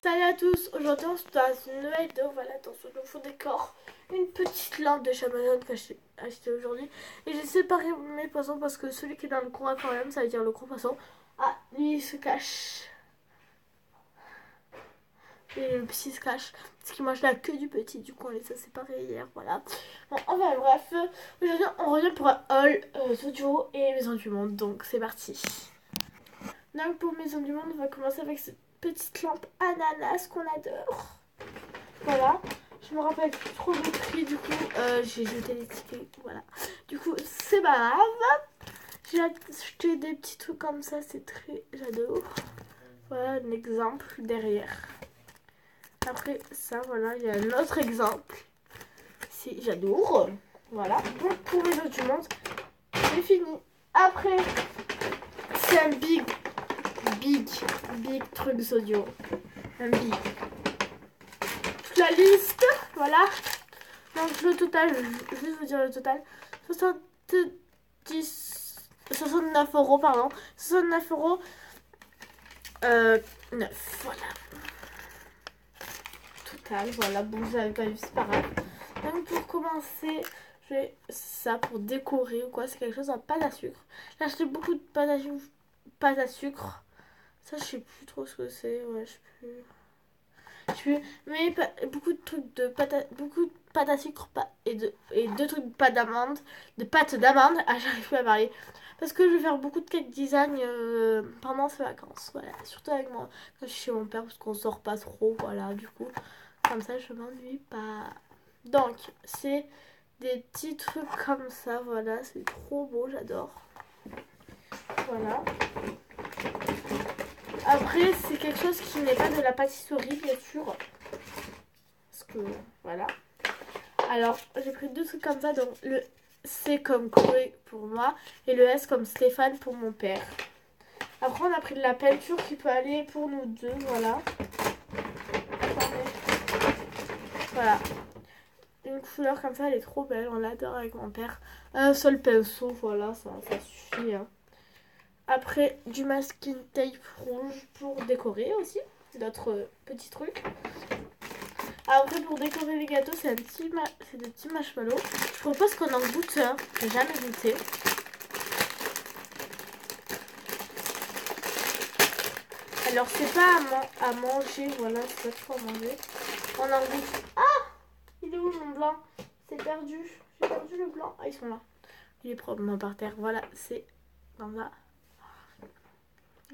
Salut à tous, aujourd'hui on se dans une nouvelle vidéo, voilà, dans ce nouveau décor, une petite lampe de chez Amazon que j'ai acheté aujourd'hui. Et j'ai séparé mes poissons parce que celui qui est dans le gros aquarium, ça veut dire le gros poisson, ah, lui il se cache. Et le petit se cache parce qu'il mange la queue du petit, du coup on les a séparés hier, voilà. Bon, enfin bref, aujourd'hui on revient pour un haul Zodio et Maison du Monde, donc c'est parti. Donc pour Maison du Monde, on va commencer avec cette petite lampe ananas qu'on adore. Voilà, je me rappelle plus trop le prix, du coup j'ai jeté les tickets, voilà. Du coup c'est pas grave. J'ai acheté des petits trucs comme ça, c'est très... j'adore. Voilà un exemple derrière. Après ça, voilà, il y a un autre exemple. C'est j'adore. Voilà, donc pour les autres du monde, c'est fini. Après, c'est un big truc Zodio. Un big. Toute la liste, voilà. Donc le total, je vais vous dire le total. 69 euros, pardon. 69 euros. 9, voilà. Total, voilà. Bon, vous avez pas vu, c'est pas grave. Donc pour commencer, j'ai ça pour décorer ou quoi. C'est quelque chose en pâte à sucre. J'ai acheté beaucoup de pâte à sucre. Ça, je sais plus trop ce que c'est. Ouais, je sais plus. Mais beaucoup de trucs de beaucoup de pâte à sucre et deux trucs de pâte d'amande, ah, j'arrive plus à parler parce que je vais faire beaucoup de cake design pendant ces vacances, voilà, surtout avec moi quand je suis chez mon père parce qu'on sort pas trop, voilà, du coup comme ça je m'ennuie pas. Donc c'est des petits trucs comme ça, voilà, c'est trop beau, j'adore. Voilà. Après, c'est quelque chose qui n'est pas de la pâtisserie, bien sûr. Parce que, voilà. Alors, j'ai pris deux trucs comme ça. Donc, le C comme Chloé pour moi. Et le S comme Stéphane pour mon père. Après, on a pris de la peinture qui peut aller pour nous deux. Voilà. Voilà. Une couleur comme ça, elle est trop belle. On l'adore avec mon père. Un seul pinceau, voilà, ça suffit. Hein. Après, du masking tape rouge pour décorer aussi. D'autres petits trucs. Après, pour décorer les gâteaux, c'est des petits marshmallows. Je propose qu'on en goûte un. J'ai jamais goûté. Alors, c'est pas à manger. Voilà, c'est pas trop à manger. On en goûte. Ah! Il est où mon blanc? C'est perdu. J'ai perdu le blanc. Ah, ils sont là. Il est probablement par terre. Voilà, c'est comme ça.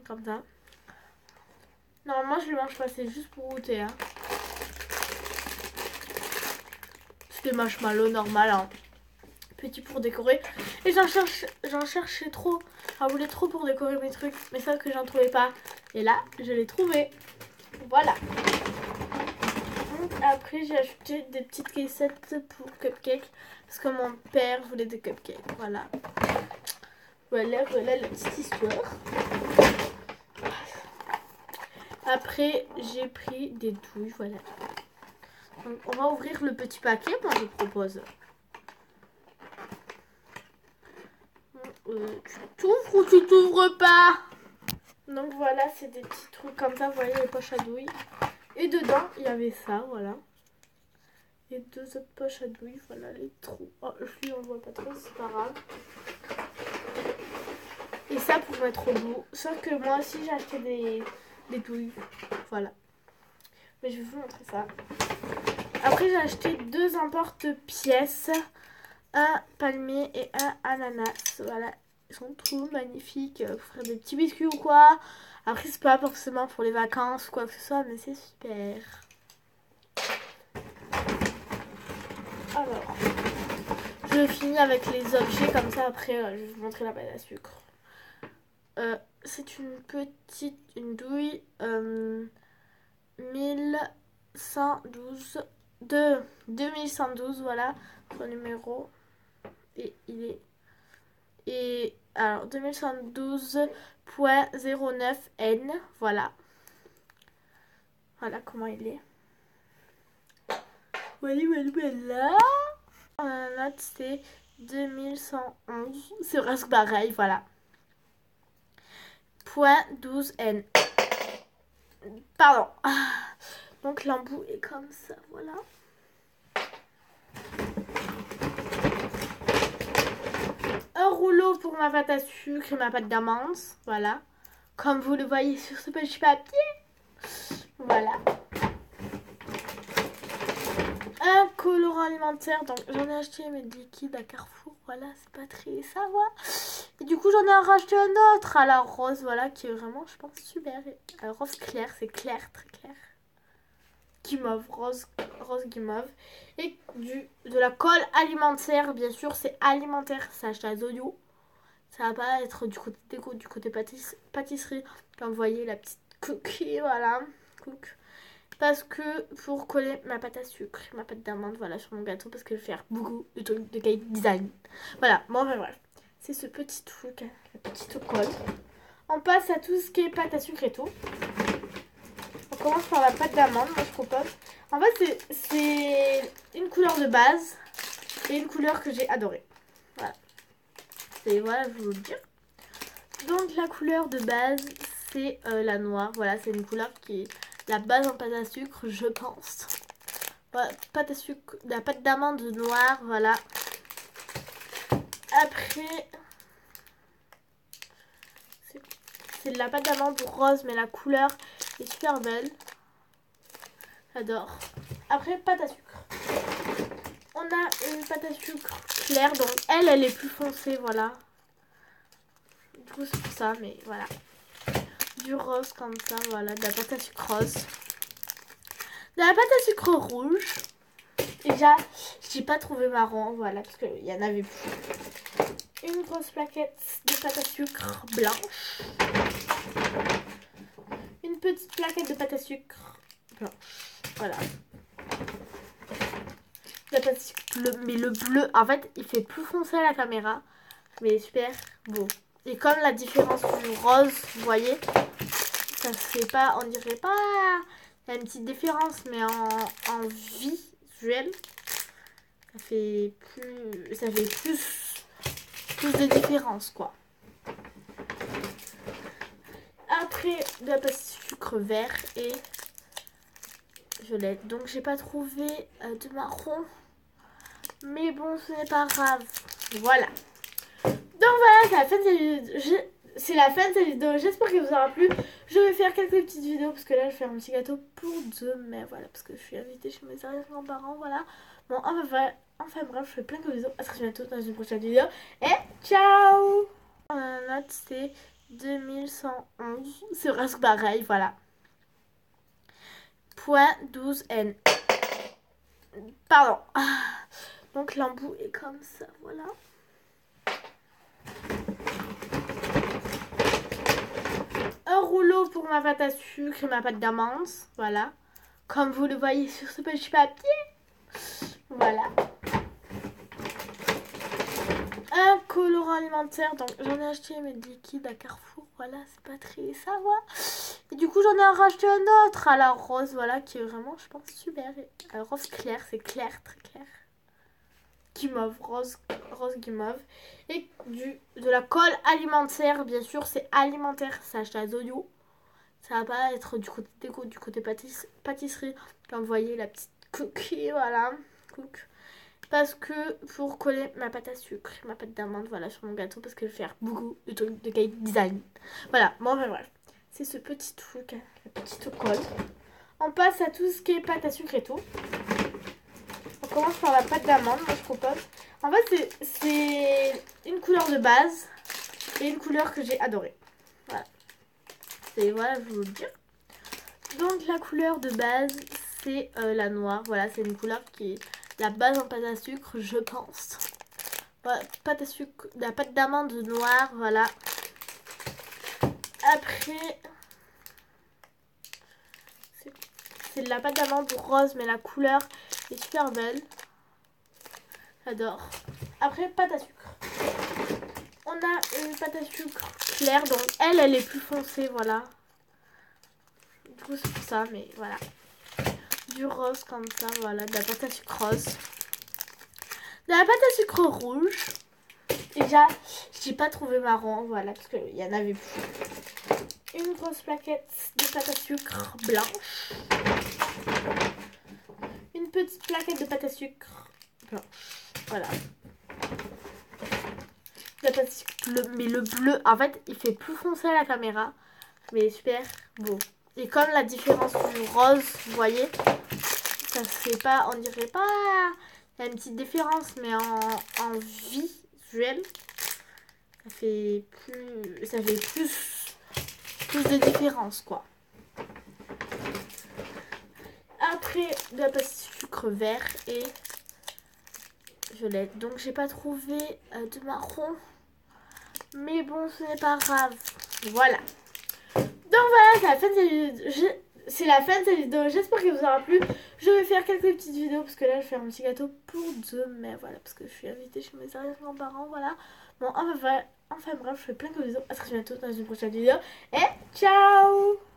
Comme ça. Normalement, je le mange pas. C'est juste pour goûter. Hein. C'est des marshmallows normal. Hein. Petit pour décorer. Et j'en cherchais trop. J'en voulais trop pour décorer mes trucs. Mais ça que j'en trouvais pas. Et là, je l'ai trouvé. Voilà. Donc, après, j'ai acheté des petites caissettes pour cupcakes. Parce que mon père voulait des cupcakes. Voilà. Voilà la petite histoire. Après, j'ai pris des douilles. Voilà. Donc, on va ouvrir le petit paquet. Moi, je propose. Tu t'ouvres ou tu t'ouvres pas? Donc voilà, c'est des petits trucs comme ça, vous voyez les poches à douilles. Et dedans, il y avait ça, voilà. Et deux autres poches à douilles, voilà les trous. Oh, lui on voit pas trop, c'est pas grave. Et ça pour mettre au bout. Sauf que moi aussi j'ai acheté des douilles, voilà. Mais je vais vous montrer ça. Après j'ai acheté deux emporte-pièces. Un palmier et un ananas, voilà. Ils sont trop magnifiques pour faire des petits biscuits ou quoi. Après, c'est pas forcément pour les vacances ou quoi que ce soit, mais c'est super. Alors, je finis avec les objets comme ça. Après, je vais vous montrer la pâte à sucre. C'est une douille 1112 de 2112, voilà, son numéro. Et il est... Et alors 2112.09N, voilà. Voilà comment il est. Voilà. La note c'est 2111. C'est presque pareil, voilà. Point 12N. Pardon. Donc l'embout est comme ça, voilà. Un rouleau pour ma pâte à sucre et ma pâte d'amande, voilà. Comme vous le voyez sur ce petit papier. Voilà. Un colorant alimentaire, donc j'en ai acheté mes liquides à Carrefour, voilà, c'est pas très savoir. Et du coup j'en ai racheté un autre à la rose, voilà, qui est vraiment, je pense, super. Rose clair, c'est clair, très clair. Guimauve, rose guimauve. Et de la colle alimentaire, bien sûr, c'est alimentaire, c'est acheté à Zodio. Ça va pas être du côté déco, du côté pâtisserie. Comme vous voyez, la petite cookie, voilà. Parce que pour coller ma pâte à sucre, ma pâte d'amande, voilà, sur mon gâteau, parce que je vais faire beaucoup de trucs de cake design. Voilà, bon, enfin bref. C'est ce petit truc, la petite colle. On passe à tout ce qui est pâte à sucre et tout. On commence par la pâte d'amande, moi je propose. En fait, c'est une couleur de base et une couleur que j'ai adorée. Voilà. Et voilà, je vais vous le dire. Donc la couleur de base, c'est la noire. Voilà, c'est une couleur qui est la base en pâte à sucre, je pense. Voilà, pâte à sucre, la pâte d'amande noire, voilà. Après, c'est de la pâte d'amande rose, mais la couleur est super belle. J'adore. Après, pâte à sucre. On a une pâte à sucre claire, donc elle est plus foncée, voilà. Du coup, c'est pour ça, mais voilà. Du rose comme ça, voilà, de la pâte à sucre rose. De la pâte à sucre rouge. Déjà, j'ai pas trouvé marron, voilà, parce qu'il y en avait plus. Une grosse plaquette de pâte à sucre blanche. Une petite plaquette de pâte à sucre blanche. Voilà. La pâte à sucre bleu, mais le bleu, en fait, il fait plus foncé à la caméra. Mais super beau. Et comme la différence du rose, vous voyez, ça se fait pas, on dirait pas. Il y a une petite différence, mais en visuel, ça fait plus de différence, quoi. Après, de la pâte à sucre vert et violette. Donc, j'ai pas trouvé de marron. Mais bon, ce n'est pas grave. Voilà. Donc voilà, c'est la fin de cette vidéo. C'est la fin de cette vidéo. J'espère qu'elle vous aura plu. Je vais faire quelques petites vidéos parce que là, je vais faire un petit gâteau pour demain. Voilà, parce que je suis invitée chez mes arrière-grands-parents. Voilà. Bon, enfin bref, je fais plein de vidéos. À très bientôt dans une prochaine vidéo. Et ciao! La note, c'est 2111. C'est presque pareil, voilà. Point 12N. Pardon. Donc l'embout est comme ça, voilà. Un rouleau pour ma pâte à sucre et ma pâte d'amande, voilà. Comme vous le voyez sur ce petit papier. Voilà. Un colorant alimentaire, donc j'en ai acheté mes liquides à Carrefour, voilà, c'est pas très savoir. Et du coup j'en ai racheté un autre à la rose, voilà, qui est vraiment, je pense, super. Rose clair, c'est clair, très clair. Guimauve, rose guimauve. Et de la colle alimentaire, bien sûr, c'est alimentaire, c'est acheté à Zodio. Ça va pas être du côté déco, du côté pâtisserie. Comme vous voyez, la petite cookie, voilà. Parce que pour coller ma pâte à sucre, ma pâte d'amande, voilà, sur mon gâteau, parce que je vais faire beaucoup de trucs de cake design. Voilà, bon, enfin bref. C'est ce petit truc, la petite colle. On passe à tout ce qui est pâte à sucre et tout. On commence par la pâte d'amande, moi je propose. En fait, c'est une couleur de base et une couleur que j'ai adorée. Voilà. Et voilà, je vais vous le dire. Donc la couleur de base, c'est la noire. Voilà, c'est une couleur qui est la base en pâte à sucre, je pense. Voilà, pâte à sucre, la pâte d'amande noire, voilà. Après, c'est de la pâte d'amande rose, mais la couleur est super belle. J'adore. Après, pâte à sucre. On a une pâte à sucre claire, donc elle est plus foncée, voilà. Du coup, c'est pour ça, mais voilà. Du rose comme ça, voilà, de la pâte à sucre rose. De la pâte à sucre rouge. Déjà, j'ai pas trouvé marron, voilà, parce qu'il y en avait plus. Une grosse plaquette de pâte à sucre blanche. petite plaquette de pâte à sucre blanche. Voilà. La pâte à sucre bleu, mais le bleu, en fait, il fait plus foncé à la caméra. Mais super beau. Et comme la différence du rose, vous voyez, ça se fait pas, on dirait pas. Il y a une petite différence, mais en visuel, ça fait plus de différence, quoi. Après, de la pâte sucre vert et violette. Donc, j'ai pas trouvé de marron. Mais bon, ce n'est pas grave. Voilà. Donc voilà, c'est la fin de cette vidéo. C'est la fin de cette vidéo. J'espère qu'elle vous aura plu. Je vais faire quelques petites vidéos parce que là, je vais faire un petit gâteau pour demain. Voilà, parce que je suis invitée chez mes arrière-grands-parents. Voilà. Bon, enfin bref, je fais plein de vidéos. À très bientôt dans une prochaine vidéo. Et ciao!